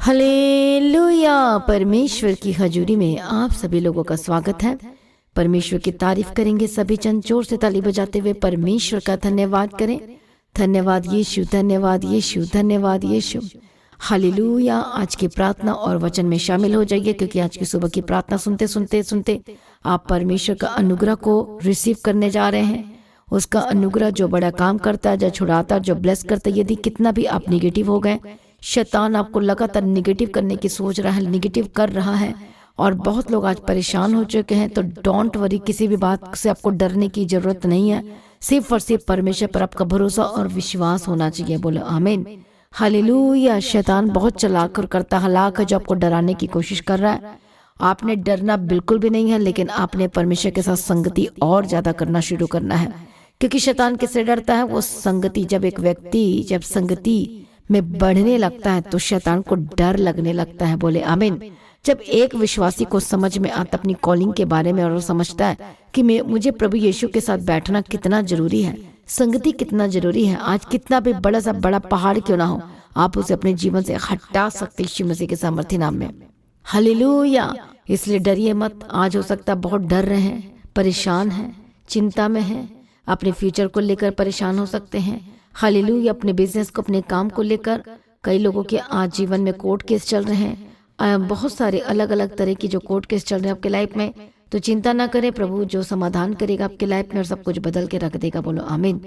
Hallelujah. परमेश्वर की हजूरी में आप सभी लोगों का स्वागत है। परमेश्वर की तारीफ करेंगे सभी जन, जोर से ताली बजाते हुए परमेश्वर का धन्यवाद करें। धन्यवाद यीशु, धन्यवाद यीशु, धन्यवाद यीशु। हालेलुया। आज की प्रार्थना और वचन में शामिल हो जाइए, क्योंकि आज की सुबह की प्रार्थना सुनते सुनते सुनते आप परमेश्वर का अनुग्रह को रिसीव करने जा रहे हैं। उसका अनुग्रह जो बड़ा काम करता है, जो छुड़ाता है, जो ब्लेस करता है। यदि कितना भी आप निगेटिव हो गए, शैतान आपको लगातार निगेटिव करने की सोच रहा है, निगेटिव कर रहा है, और बहुत लोग आज परेशान हो चुके हैं, तो डोंट वरी, किसी भी बात से आपको डरने की जरूरत नहीं है। सिर्फ और सिर्फ परमेश्वर पर आपका भरोसा और विश्वास होना चाहिए। बोलो आमीन। हालेलुया। शैतान बहुत चलाक और करता हलाक है, जो आपको डराने की कोशिश कर रहा है। आपने डरना बिल्कुल भी नहीं है, लेकिन आपने परमेश्वर के साथ संगति और ज्यादा करना शुरू करना है। क्योंकि शैतान किससे डरता है? वो संगति। जब एक व्यक्ति जब संगति में बढ़ने लगता है तो शैतान को डर लगने लगता है। बोले आमीन। जब एक विश्वासी को समझ में आता अपनी कॉलिंग के बारे में, और वो समझता है कि मुझे प्रभु यीशु के साथ बैठना कितना जरूरी है, संगति कितना जरूरी है। आज कितना भी बड़ा सा बड़ा पहाड़ क्यों ना हो, आप उसे अपने जीवन से हटा सकते यीशु मसीह के सामर्थ्य नाम में। हालेलुया। इसलिए डरिए मत। आज हो सकता है बहुत डर रहे हैं, परेशान हैं, चिंता में हैं, अपने फ्यूचर को लेकर परेशान हो सकते हैं। हालेलुया। अपने बिजनेस को, अपने काम को लेकर कई लोगों के आज जीवन में कोर्ट केस चल रहे हैं। बहुत सारे अलग अलग तरह की जो कोर्ट केस चल रहे हैं आपके लाइफ में, तो चिंता ना करें। प्रभु जो समाधान करेगा आपके लाइफ में और सब कुछ बदल के रख देगा। बोलो आमीन।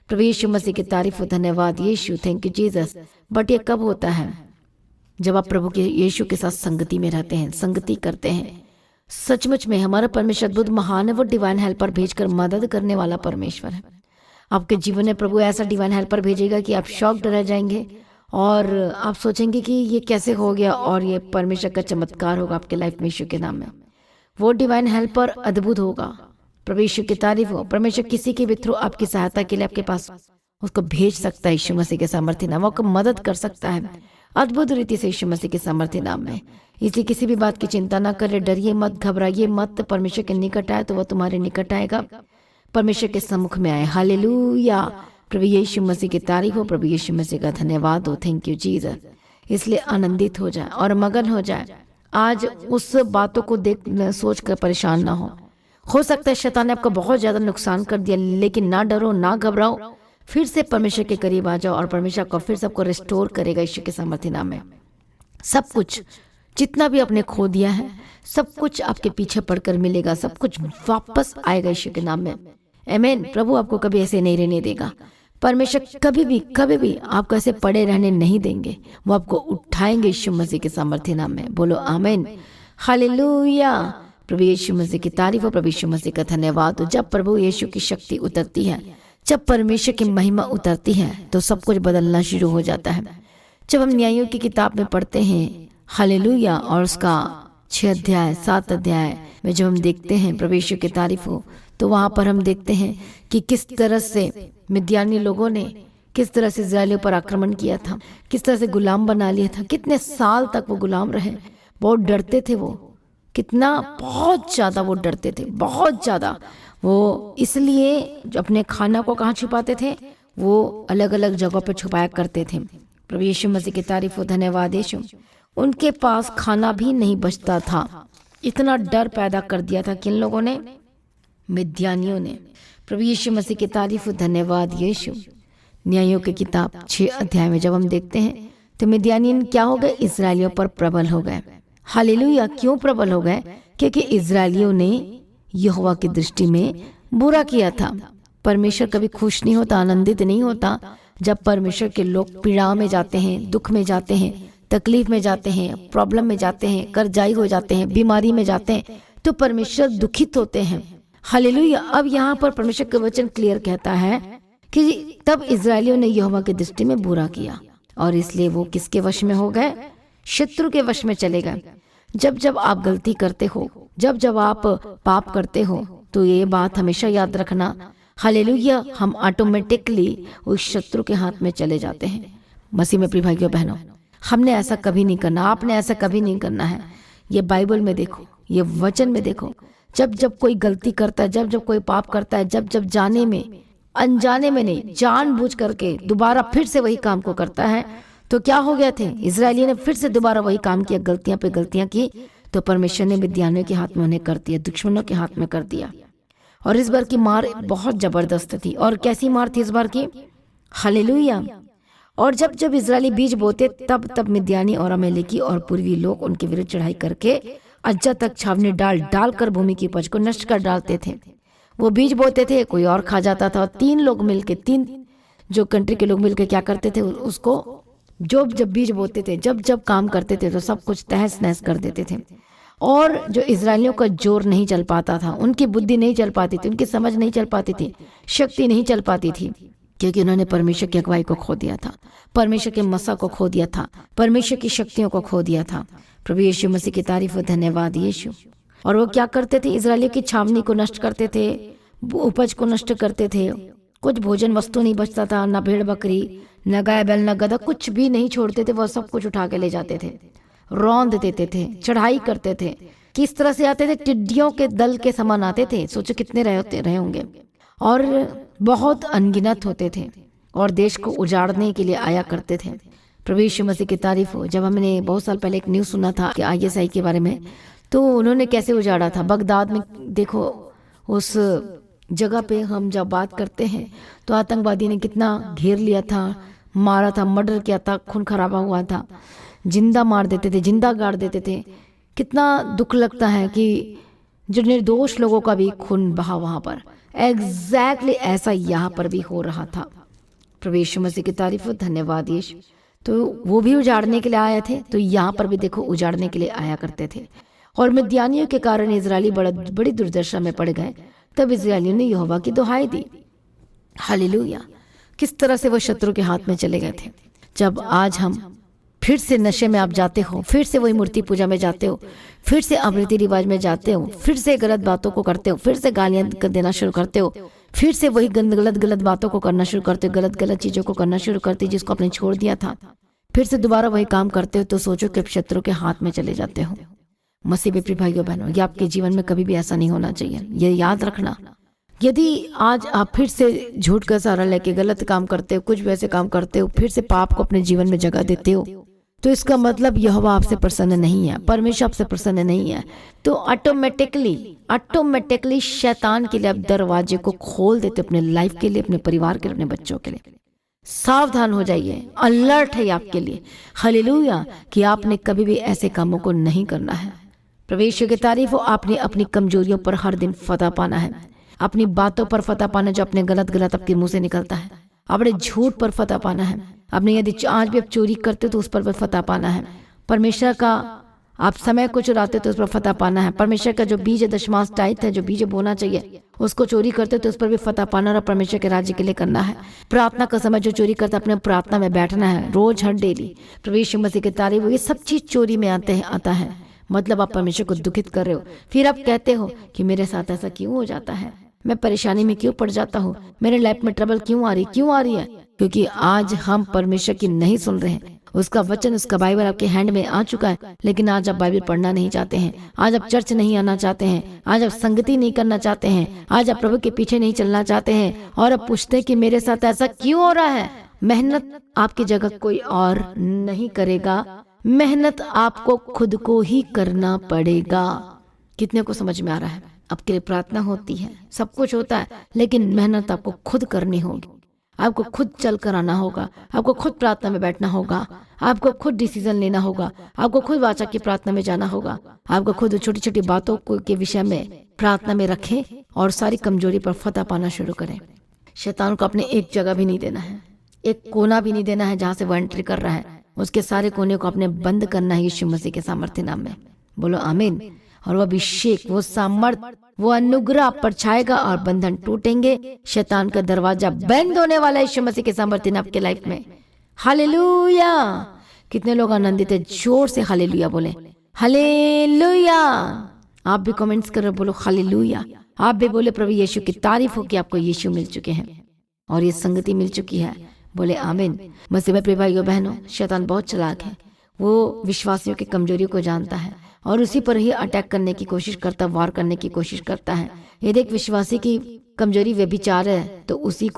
प्रभु यीशु मसीह की तारीफ हो। धन्यवाद Yeshu, thank you Jesus. But ये कब होता है? जब आप प्रभु के यीशु के साथ संगति में रहते हैं, संगति करते हैं। सचमुच में हमारा परमेश्वर अद्भुत महान है। वो डिवाइन हेल्पर भेजकर मदद करने वाला परमेश्वर है। आपके जीवन में प्रभु ऐसा डिवाइन हेल्पर भेजेगा कि आप शॉक्ड रह जाएंगे और आप सोचेंगे कि ये कैसे हो गया, और ये परमेश्वर का चमत्कार होगा आपके लाइफ में यीशु के नाम में। वो डिवाइन हेल्पर अद्भुत होगा। प्रभु यीशु की तारीफ हो। परमेश्वर किसी के भी थ्रू आपकी सहायता के लिए आपके पास उसको भेज सकता है यीशु मसीह के सामर्थ्य नाम। वो आपको मदद कर सकता है अद्भुत रीति से यीशु मसीह के सामर्थ्य नाम में। इसलिए किसी भी बात की चिंता ना करें, डरिए मत, घबराइए मत। परमेश्वर के निकट आए तो वह तुम्हारे निकट आएगा। परमेश्वर के सम्मुख में आए। हालेलुया। प्रभु यीशु मसीह की तारीफ हो। प्रभु यीशु मसीह का धन्यवाद हो। Thank you Jesus. इसलिए आनंदित हो जाए और मगन हो जाए। आज उस बातों को देख सोच कर परेशान ना हो सकता है शैतान ने आपको बहुत ज्यादा नुकसान कर दिया, लेकिन ना डरो, ना घबराओ। फिर से परमेश्वर के करीब आ जाओ और परमेश्वर को फिर सबको रिस्टोर करेगा यीशु के सामर्थ्य नाम में। सब कुछ जितना भी आपने खो दिया है, सब कुछ आपके पीछे पड़कर मिलेगा। सब कुछ वापस आएगा यीशु के नाम में। आमीन। प्रभु आपको कभी ऐसे नहीं रहने देगा। परमेश्वर कभी भी आपको ऐसे पड़े रहने नहीं देंगे। वो आपको उठाएंगे यीशु मसीह के सामर्थ्य नाम में। बोलो आमीन। हालेलुया। प्रभु यीशु मसीह की तारीफ हो। प्रभु यीशु मसीह का धन्यवाद हो। जब प्रभु यीशु की शक्ति उतरती है, जब परमेश्वर की महिमा उतरती है, तो सब कुछ बदलना शुरू हो जाता है। जब हम न्यायों की किताब में पढ़ते हैं, हालेलुया, और उसका 6 अध्याय 7 अध्याय में जब हम देखते हैं प्रभु यीशु की तारीफ हो, तो वहां पर हम देखते हैं कि किस तरह से मिद्यानी लोगों ने किस तरह से इस्राएलियों पर आक्रमण किया था, किस तरह से गुलाम बना लिया था। कितने साल तक वो गुलाम रहे। बहुत डरते थे वो, कितना बहुत ज्यादा वो डरते थे, बहुत ज्यादा। वो इसलिए अपने खाना को कहाँ छुपाते थे? वो अलग अलग जगहों पर छुपाया करते थे। प्रभु यीशु मसीह की तारीफ हो। धन्यवाद यीशु। उनके पास खाना भी नहीं बचता था। इतना डर पैदा कर दिया था किन लोगों ने? मिद्यानियों ने। प्रभु यीशु मसीह की तारीफ हो। धन्यवाद यीशु। न्यायों की किताब 6 अध्याय में जब हम देखते हैं तो मिद्यानियन क्या हो गए? इजरायलियों पर प्रबल हो गए। हालेलुया। क्यों प्रबल हो गए? क्योंकि इजरायलियों ने यहोवा की दृष्टि में बुरा किया था। परमेश्वर कभी खुश नहीं होता, आनंदित नहीं होता जब परमेश्वर के लोग पीड़ा में जाते हैं, दुख में जाते हैं, तकलीफ में जाते हैं, प्रॉब्लम में जाते हैं, कर्जाई हो जाते हैं, बीमारी में जाते हैं, तो परमेश्वर दुखित होते हैं। हालेलुया। अब यहाँ पर परमेश्वर का वचन क्लियर कहता है कि तब इजरायलियों ने यहोवा की दृष्टि में बुरा किया, और इसलिए वो किसके वश में हो गए? शत्रु के वश में चले गए। जब जब आप गलती करते हो, जब जब आप पाप करते हो, तो ये बात हमेशा याद रखना, हालेलुया, हम ऑटोमेटिकली उस शत्रु के हाथ में चले जाते हैं। मसीह में प्रिय भाइयों बहनों, हमने ऐसा कभी नहीं करना, आपने ऐसा कभी नहीं करना है। ये बाइबल में देखो, ये वचन में देखो, जब जब कोई गलती करता है, जब जब कोई पाप करता है, जब जब जाने में अनजाने में नहीं, जानबूझ करके दोबारा फिर से वही काम को करता है, तो क्या हो गया थे, इजरायलियों ने फिर से दोबारा वही काम किया, गलतियां पे गलतियां की, तो परमेश्वर ने मिद्यानियों के हाथ में उन्हें कर दिया, दुश्मनों के हाथ में कर दिया। और इस बार की मार बहुत जबरदस्त थी। और कैसी मार थी इस बार की? हालेलुया। और जब जब इजरायली बीज बोते तब तब मिद्यानी और अमेलेकी और पूर्वी लोग उनके विरुद्ध चढ़ाई करके अज्जा तक छावनी डाल डाल कर भूमि की उपज को नष्ट कर डालते थे। वो बीज बोते थे, कोई और खा जाता था, और तीन लोग मिलके, तीन जो कंट्री के लोग मिलके क्या करते थे, उसको जब जब बीज बोते थे, जब जब काम करते थे, तो सब कुछ तहस नहस कर देते थे। और जो इजरायलियों का जोर नहीं चल पाता था, उनकी बुद्धि नहीं चल पाती थी, उनकी समझ नहीं चल पाती थी, शक्ति नहीं चल पाती थी, क्योंकि उन्होंने परमेश्वर की अगुवाई को खो दिया था, परमेश्वर के मसा को खो दिया था, परमेश्वर की शक्तियों को खो दिया था। प्रभु यीशु मसीह की तारीफ हो, धन्यवाद यीशु। और वो क्या करते थे? इजरायलियों की छावनी को नष्ट करते थे, उपज को नष्ट करते थे, कुछ भोजन वस्तु नहीं बचता था, न भेड़ बकरी, न गाय बैल, न गधा, कुछ भी नहीं छोड़ते थे। वो सब कुछ उठा के ले जाते थे, रौंद देते थे, चढ़ाई करते थे। किस तरह से आते थे? टिड्डियों के दल के समान आते थे। सोचो कितने रहे होंगे। और बहुत अनगिनत होते थे और देश को उजाड़ने के लिए आया करते थे। प्रभु यीशु मसीह की तारीफ हो। जब हमने बहुत साल पहले एक न्यूज़ सुना था कि ISI के बारे में, तो उन्होंने कैसे उजाड़ा था बगदाद में। देखो उस जगह पे हम जब बात करते हैं तो आतंकवादी ने कितना घेर लिया था, मारा था, मर्डर किया था, खून खराबा हुआ था, जिंदा मार देते थे, जिंदा गाड़ देते थे। कितना दुख लगता है कि जो निर्दोष लोगों का भी खून बहा वहाँ पर। एग्जैक्टली ऐसा यहाँ पर भी हो रहा था। प्रभु यीशु मसीह की तारीफ हो, धन्यवाद यीशु। तो वो भी उजाड़ने के लिए आए थे, तो यहाँ पर भी देखो उजाड़ने के लिए आया करते थे। और मिद्यानियों के कारण इजरायली बड़ी दुर्दशा में पड़ गए। तब इजरायलियों ने यहोवा की दुहाई दी। हालेलुया। किस तरह से वो शत्रु के हाथ में चले गए थे। जब आज हम फिर से नशे में आप जाते हो, फिर से वही मूर्ति पूजा में जाते हो, फिर से आप रीति रिवाज में जाते हो, फिर से गलत बातों को करते हो, फिर से गालियां देना शुरू करते हो, फिर से वही गलत बातों को करना शुरू करते हो, गलत चीजों को करना शुरू करते हो जिसको आपने छोड़ दिया था, फिर से दोबारा वही काम करते हो, तो सोचो कि आप शत्रु के हाथ में चले जाते हो। मसीह में प्रिय भाइयों बहनों, ये आपके जीवन में कभी भी ऐसा नहीं होना चाहिए। ये याद रखना। यदि आज आप फिर से झूठ का सहारा लेके गलत काम करते हो, कुछ वैसे काम करते हो, फिर से पाप को अपने जीवन में जगह देते हो, तो इसका मतलब यहोवा आपसे प्रसन्न नहीं है, परमेश्वर आपसे प्रसन्न नहीं है। तो ऑटोमेटिकली शैतान के लिए आप दरवाजे को खोल देते अपने लाइफ के लिए, अपने परिवार के लिए, अपने बच्चों के लिए। सावधान हो जाइए, अलर्ट है आपके लिए। हालेलुया कि आपने कभी भी ऐसे कामों को नहीं करना है। प्रभु की तारीफ हो। आपने अपनी कमजोरियों पर हर दिन फतह पाना है, अपनी बातों पर फतह पाना जो अपने गलत आपके मुंह से निकलता है, अपने झूठ पर फतह पाना है, अपने यदि आज भी आप चोरी करते हो तो उस पर फतह पाना है, परमेश्वर का आप समय को चुराते हो तो उस पर फतह पाना है, परमेश्वर का जो बीज दशमांश टाइट है, जो बीज बोना चाहिए उसको चोरी करते हो तो उस पर भी फतह पाना और परमेश्वर के राज्य के लिए करना है। प्रार्थना का समय जो चोरी करता है, अपने प्रार्थना में बैठना है रोज, हर डेली। प्रभु यीशु मसीह की तारीफ हो। ये सब चीज चोरी में आता है, मतलब आप परमेश्वर को दुखित कर रहे हो। फिर आप कहते हो कि मेरे साथ ऐसा क्यों हो जाता है, मैं परेशानी में क्यों पड़ जाता हूँ, मेरे लाइफ में ट्रबल क्यों आ रही है। क्योंकि आज हम परमेश्वर की नहीं सुन रहे हैं। उसका वचन, उसका बाइबल आपके हैंड में आ चुका है, लेकिन आज आप बाइबल पढ़ना नहीं चाहते हैं, आज आप चर्च नहीं आना चाहते हैं, आज आप संगति नहीं करना चाहते हैं, आज आप प्रभु के पीछे नहीं चलना चाहते हैं, और अब पूछते हैं कि मेरे साथ ऐसा क्यों हो रहा है। मेहनत आपकी जगह कोई और नहीं करेगा, मेहनत आपको खुद को ही करना पड़ेगा। कितने को समझ में आ रहा है? आपके लिए प्रार्थना होती है, सब कुछ होता है, लेकिन मेहनत आपको खुद करनी होगी। आपको खुद चल कर आना होगा, आपको खुद प्रार्थना में बैठना होगा, आपको खुद डिसीजन लेना होगा, आपको खुद वाचा की प्रार्थना में जाना होगा, आपको खुद छोटी छोटी बातों के विषय में प्रार्थना में रखें और सारी कमजोरी पर फतह पाना शुरू करें। शैतान को अपने एक जगह भी नहीं देना है, एक कोना भी नहीं देना है जहां से वो एंट्री कर रहा है। उसके सारे कोने को अपने बंद करना है यीशु मसीह के सामर्थ्य नाम में। बोलो आमीन। और वो अभिषेक, वो सामर्थ, वो अनुग्रह पर छाएगा और बंधन टूटेंगे। शैतान का दरवाजा बंद होने वाला है यीशु मसीह के सामर्थ्य नाम आपके लाइफ में। हालेलुया। कितने लोग आनंदित है? जोर से हालेलुया बोले, हालेलुया। आप भी कमेंट्स करो, बोलो हालेलुया। आप भी बोले प्रभु यीशु की तारीफ हो कि आपको यीशु मिल चुके हैं और ये संगति मिल चुकी है। बोले आमीन। मसीह में प्रिय भाइयों बहनों, शैतान बहुत चालाक है। वो विश्वासियों की कमजोरियों को जानता है और उसी पर ही अटैक करने की कोशिश करता, वार करने की कोशिश करता है। यदि एक विश्वासी की कमजोरी व्यभिचार है तो उसी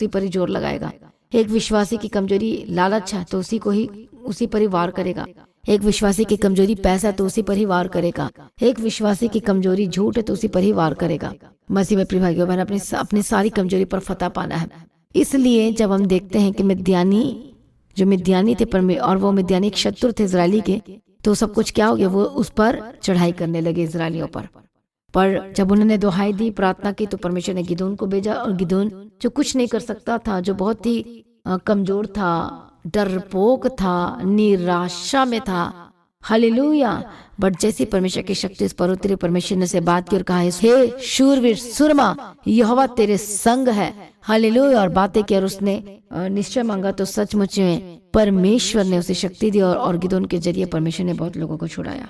पर ही जोर लगाएगा। एक विश्वासी की कमजोरी लालच है तो उसी पर ही वार करेगा। एक विश्वासी की कमजोरी पैसा तो उसी पर ही वार करेगा। एक विश्वासी की कमजोरी झूठ है तो उसी पर ही वार करेगा। मसीह में प्रिय भाइयों बहन, अपनी सारी कमजोरी पर फतह पाना है। इसलिए जब हम देखते हैं कि मिद्यानी थे और वो मिद्यानी एक शत्रु थे इजरायली के, तो सब कुछ क्या हो गया, वो उस पर चढ़ाई करने लगे इजरायलियों पर जब उन्होंने दुहाई दी, प्रार्थना की, तो परमेश्वर ने गिदोन को भेजा। और गिदोन जो कुछ नहीं कर सकता था, जो बहुत ही कमजोर था, डरपोक था, निराशा में था, हालेलुया, बट जैसी परमेश्वर की शक्ति उस पर उतरी, परमेश्वर ने से बात की और कहा, हे शूरवीर सुरमा, यहोवा तेरे संग है, हालेलुया, और बातें की। और उसने निश्चय मांगा तो सचमुच में परमेश्वर ने उसे शक्ति दी और गिदोन के जरिए परमेश्वर ने बहुत लोगों को छुड़ाया।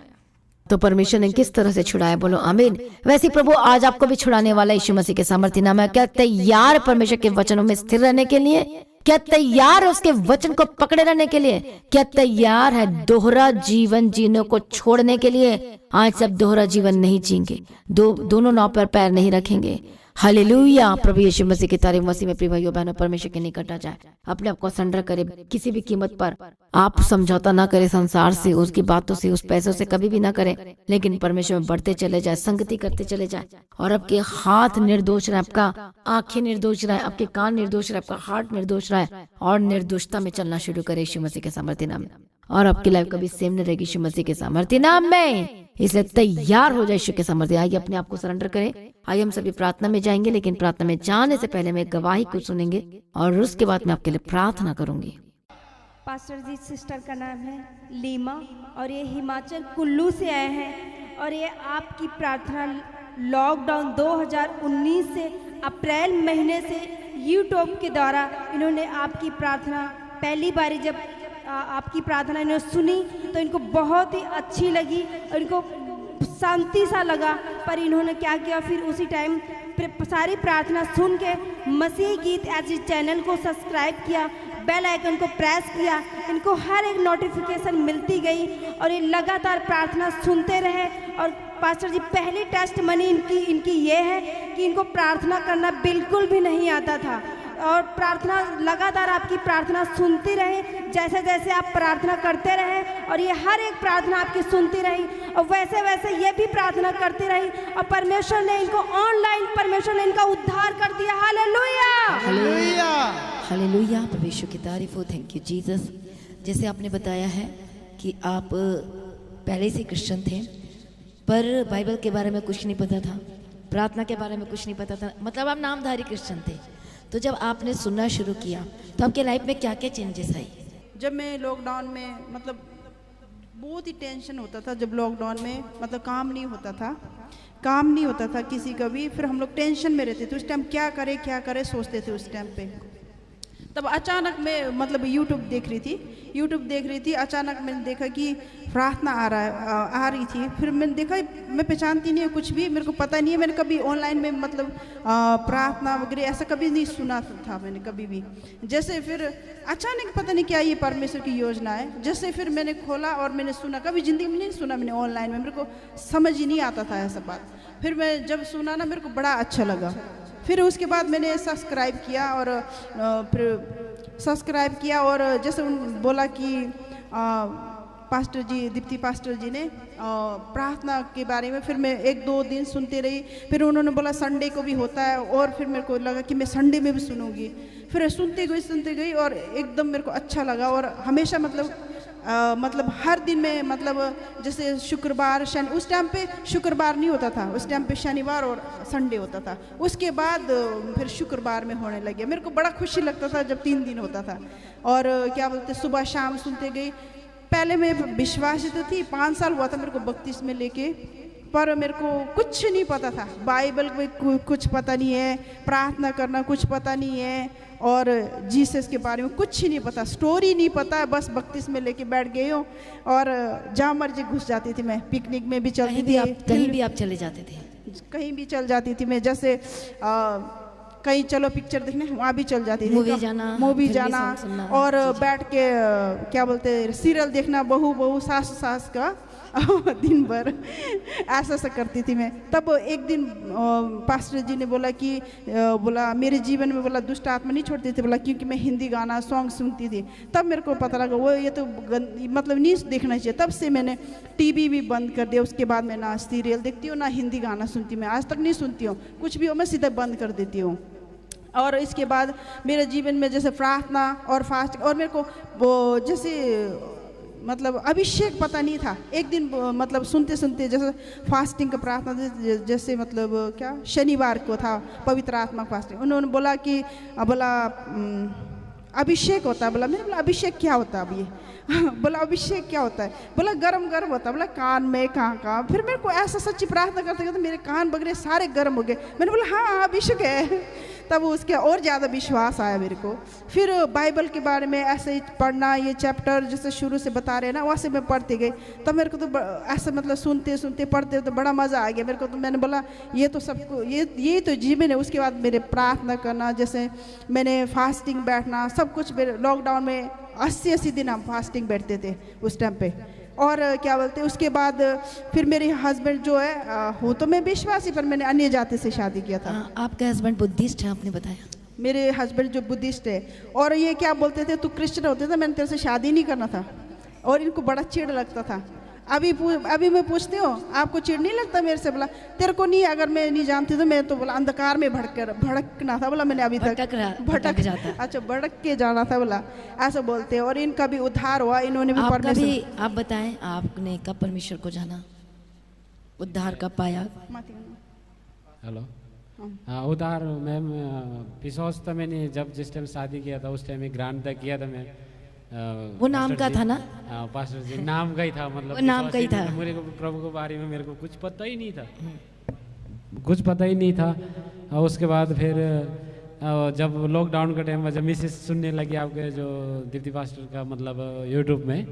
तो परमेश्वर ने किस तरह से छुड़ाया, बोलो आमीन। वैसे प्रभु आज आपको भी छुड़ाने वाला यीशु मसीह के सामर्थ्य नाम है। क्या तैयार परमेश्वर के वचनों में स्थिर रहने के लिए? क्या तैयार है उसके वचन को पकड़े रहने के लिए? क्या तैयार है दोहरा जीवन जीने को छोड़ने के लिए? आज सब दोहरा जीवन नहीं जीएंगे, दोनों नाव पर पैर नहीं रखेंगे। हालेलुया, प्रभु यीशु मसीह की तारीफ। मसीह में प्रिय भाइयों बहनों, परमेश्वर के निकट आ जाए, अपने आप को सरेंडर करे, किसी भी कीमत पर आप समझौता ना करें संसार से, उसकी बातों से, उस पैसों से कभी भी ना करें, लेकिन परमेश्वर में बढ़ते चले जाए, संगति करते चले जाए, और आपके हाथ निर्दोष रहे, आपका आंखें निर्दोष रहे, आपके कान निर्दोष रहे, आपका हार्ट निर्दोष रहे, और निर्दोषता में चलना शुरू करे यीशु मसीह के सामर्थ्य नाम में। और आपकी लाइफ कभी सेम नहीं रहेगी यीशु मसीह के सामर्थ्य नाम में। इसलिए तैयार हो जाए यीशु के सामर्थ्य। आइए अपने आप को सरेंडर करें। आइए हम सभी प्रार्थना में जाएंगे, लेकिन प्रार्थना में जाने से पहले मैं गवाही को सुनेंगे और उसके बाद मैं आपके लिए प्रार्थना करूंगी। पास्टर जी, सिस्टर का नाम है लीमा और ये हिमाचल कुल्लू से आए हैं, और ये आपकी प्रार्थना लॉकडाउन 2019 से अप्रैल महीने से यूट्यूब के द्वारा इन्होंने आपकी प्रार्थना पहली बारी जब आपकी प्रार्थना इन्होंने सुनी तो इनको बहुत ही अच्छी लगी और इनको शांति सा लगा। पर इन्होंने क्या किया, फिर उसी टाइम सारी प्रार्थना सुन के मसीह गीत ऐसे चैनल को सब्सक्राइब किया, बेल आइकन को प्रेस किया, इनको हर एक नोटिफिकेशन मिलती गई और ये लगातार प्रार्थना सुनते रहे। और पास्टर जी, पहली टेस्ट मनी इनकी ये है कि इनको प्रार्थना करना बिल्कुल भी नहीं आता था, और प्रार्थना लगातार आपकी प्रार्थना सुनती रहे, जैसे जैसे आप प्रार्थना करते रहे, और ये हर एक प्रार्थना आपकी सुनती रही, और वैसे वैसे ये भी प्रार्थना करती रही, और परमेश्वर ने इनको ऑनलाइन परमेश्वर ने इनका उद्धार कर दिया। हालेलुया, हालेलुया, हालेलुया, परमेश्वर की तारीफ हो। Thank you Jesus. जैसे आपने बताया है कि आप पहले से क्रिश्चियन थे, पर बाइबल के बारे में कुछ नहीं पता था, प्रार्थना के बारे में कुछ नहीं पता था, मतलब आप नामधारी क्रिश्चियन थे। तो जब आपने सुनना शुरू किया तो आपके लाइफ में क्या क्या चेंजेस आई? जब मैं लॉकडाउन में, मतलब बहुत ही टेंशन होता था, जब लॉकडाउन में मतलब काम नहीं होता था किसी का भी, फिर हम लोग टेंशन में रहते थे। उस टाइम क्या करें सोचते थे उस टाइम पे। तब अचानक मैं मतलब यूट्यूब देख रही थी, अचानक मैंने देखा कि प्रार्थना आ रही थी। फिर मैंने देखा, मैं पहचानती नहीं है कुछ भी, मेरे को पता नहीं है, मैंने कभी ऑनलाइन में मतलब प्रार्थना वगैरह ऐसा कभी नहीं सुना था मैंने कभी भी। जैसे फिर अचानक पता नहीं क्या ये परमेश्वर की योजना है, जैसे फिर मैंने खोला और मैंने सुना, कभी ज़िंदगी में नहीं सुना मैंने ऑनलाइन में, मेरे को समझ ही नहीं आता था ऐसा बात। फिर मैं जब सुना ना, मेरे को बड़ा अच्छा लगा। फिर उसके बाद मैंने सब्सक्राइब किया, और जैसे बोला कि पास्टर जी, दीप्ति पास्टर जी ने प्रार्थना के बारे में, फिर मैं 1-2 दिन सुनती रही। फिर उन्होंने बोला संडे को भी होता है, और फिर मेरे को लगा कि मैं संडे में भी सुनूंगी। फिर सुनते गई और एकदम मेरे को अच्छा लगा। और हमेशा मतलब हर दिन में, मतलब जैसे शुक्रवार उस टाइम पे शुक्रवार नहीं होता था, उस टाइम पे शनिवार और संडे होता था। उसके बाद फिर शुक्रवार में होने लगे। मेरे को बड़ा खुशी लगता था जब 3 दिन होता था। और क्या बोलते, सुबह शाम सुनते गई। पहले मैं विश्वासी तो थी, 5 साल हुआ था मेरे को बपतिस्मे लेके, पर मेरे को कुछ नहीं पता था, बाइबल में कुछ पता नहीं है, प्रार्थना करना कुछ पता नहीं है, और जीसस के बारे में कुछ ही नहीं पता, स्टोरी नहीं पता है। बस बपतिस्मे लेके बैठ गई हूँ, और जहाँ मर्जी घुस जाती थी मैं। पिकनिक में भी चलती थी, कहीं भी आप चले जाते थे, कहीं भी चल जाती थी मैं। जैसे कहीं चलो पिक्चर देखने, वहाँ भी चल जाती थी। मूवी जाना, मूवी फिल्मी जाना, सॉन्ग सुनना, और जी। बैठ के क्या बोलते सीरियल देखना, बहू बहू सास सास का दिन भर ऐसा करती थी मैं। तब एक दिन पास्टर जी ने बोला कि बोला मेरे जीवन में बोला दुष्ट आत्मा नहीं छोड़ती थी, बोला क्योंकि मैं हिंदी गाना सॉन्ग सुनती थी। तब मेरे को पता लगा वो ये तो मतलब नहीं देखना चाहिए। तब से मैंने टीवी भी बंद कर दिया। उसके बाद मैं ना सीरियल देखती हूँ ना हिंदी गाना सुनती हूँ। मैं आज तक नहीं सुनती हूँ, कुछ भी हो मैं सीधे बंद कर देती हूँ। और इसके बाद मेरे जीवन में जैसे प्रार्थना और फास्ट, और मेरे को वो जैसे मतलब अभिषेक पता नहीं था। एक दिन मतलब सुनते सुनते जैसे फास्टिंग का प्रार्थना, जैसे मतलब क्या शनिवार को था पवित्र आत्मा फास्टिंग, उन्होंने बोला कि बोला अभिषेक होता है। बोला मैंने बोला अभिषेक क्या होता है अब ये बोला अभिषेक क्या होता है? बोला गरम गरम होता है। बोला कान में कहाँ। फिर मेरे को ऐसा सच्ची प्रार्थना करते करते मेरे कान बगरे सारे गर्म हो गए। मैंने बोला हाँ अभिषेक है। तब उसके और ज़्यादा विश्वास आया मेरे को। फिर बाइबल के बारे में ऐसे ही पढ़ना, ये चैप्टर जैसे शुरू से बता रहे हैं ना, वहाँ से मैं पढ़ती गई। तब मेरे को तो ऐसा मतलब सुनते सुनते पढ़ते तो बड़ा मज़ा आ गया मेरे को। तो मैंने बोला ये तो सबको ये तो जीवन है। उसके बाद मेरे प्रार्थना करना, जैसे मैंने फास्टिंग बैठना, सब कुछ मेरे लॉकडाउन में 80 दिन हम फास्टिंग बैठते थे उस टाइम पे। और क्या बोलते हैं उसके बाद फिर मेरे हस्बैंड जो है हो तो मैं विश्वासी, पर मैंने अन्य जाति से शादी किया था। आपका हस्बैंड बुद्धिस्ट है आपने बताया? मेरे हस्बैंड जो बुद्धिस्ट है, और ये क्या बोलते थे तू क्रिश्चियन होते थे, मैंने तेरे से शादी नहीं करना था। और इनको बड़ा चिढ़ लगता था। अभी मैं पूछती हूँ आपको चिढ़ नहीं लगता मेरे से? बोला तेरे को नहीं, अगर मैं नहीं जानती तो मैं तो बोला अंधकार में भड़कना था। बोला मैंने अभी तक भटक जाता। अच्छा भड़क के जाना था। बोला ऐसा बोलते हैं। और इनका भी उद्धार हुआ, इन्होंने भी परमेश्वर। आप बताएं आपने कब परमेश्वर को जाना, उद्धार कब पाया? हेलो, हाँ उद्धार मैम विश्वास तो मैंने जब जिस टाइम शादी किया था उस टाइम में ग्रांट तक किया था मैं। वो नाम का था ना? हाँ पास्टर जी नाम का ही था, मतलब नाम का ही था। मेरे को प्रभु के बारे में मेरे को कुछ पता ही नहीं था, कुछ पता ही नहीं था। और उसके बाद फिर जब लॉकडाउन का टाइम जब मिसेस सुनने लगी आपके जो दीप्ति पास्टर का मतलब यूट्यूब में,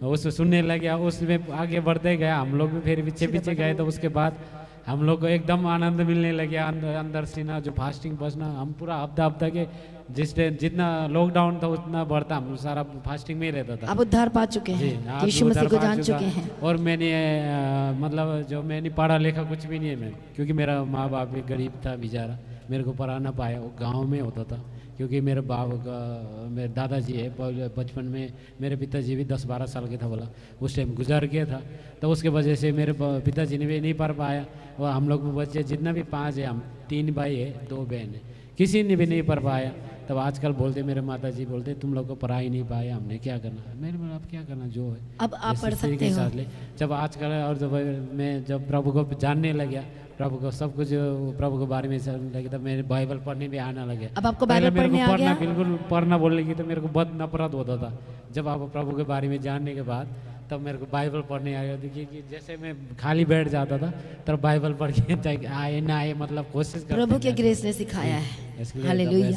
उसको सुनने लगे, उसमें आगे बढ़ते गया। हम लोग भी फिर पीछे पीछे गए। तो उसके बाद हम लोग को एकदम आनंद मिलने लगे अंदर से ना, जो फास्टिंग बसना हम पूरा हफ्ता के जितना लॉकडाउन था उतना बढ़ता हम सारा फास्टिंग में ही रहता था। अब उद्धार पा चुके हैं, यीशु मसीह को जान चुके हैं। और मैंने मतलब जो मैंने पढ़ा लिखा कुछ भी नहीं है मैं, क्योंकि मेरा माँ बाप भी गरीब था बेचारा, मेरे को पढ़ा ना पाया। वो गाँव में होता था, क्योंकि मेरे बाप का मेरे दादाजी है बचपन में मेरे पिताजी भी 10-12 साल के था, बोला उस टाइम गुजर गया था। तो उसके वजह से मेरे पिताजी ने भी नहीं पढ़ पाया। और हम लोग बच्चे जितना भी 5 है, हम 3 भाई है 2 बहन है, किसी ने भी नहीं पढ़ पाया। तब आजकल बोलते मेरे माता जी बोलते तुम लोग को पढ़ा ही नहीं पाया, हमने क्या करना। मैंने बोला अब क्या करना जो है। अब आप पढ़ सकते हो। जब आजकल और जब मैं जब प्रभु को जानने लगा, प्रभु को सब कुछ प्रभु के बारे में जानने लगे, तब मेरे बाइबल पढ़ने भी आने लगे। अब आपको बाइबल पढ़ने आ गया? बिल्कुल पढ़ना बोलने की तो मेरे को बहुत नफरत होता था। जब आप प्रभु के बारे में जानने के बाद तब मेरे को बाइबल पढ़ने आ गया। देखिए कि जैसे मैं खाली बैठ जाता था तब बाइबल पढ़ के आए ना आए मतलब कोशिश करता। प्रभु के ग्रेस ने सिखाया है। Hallelujah,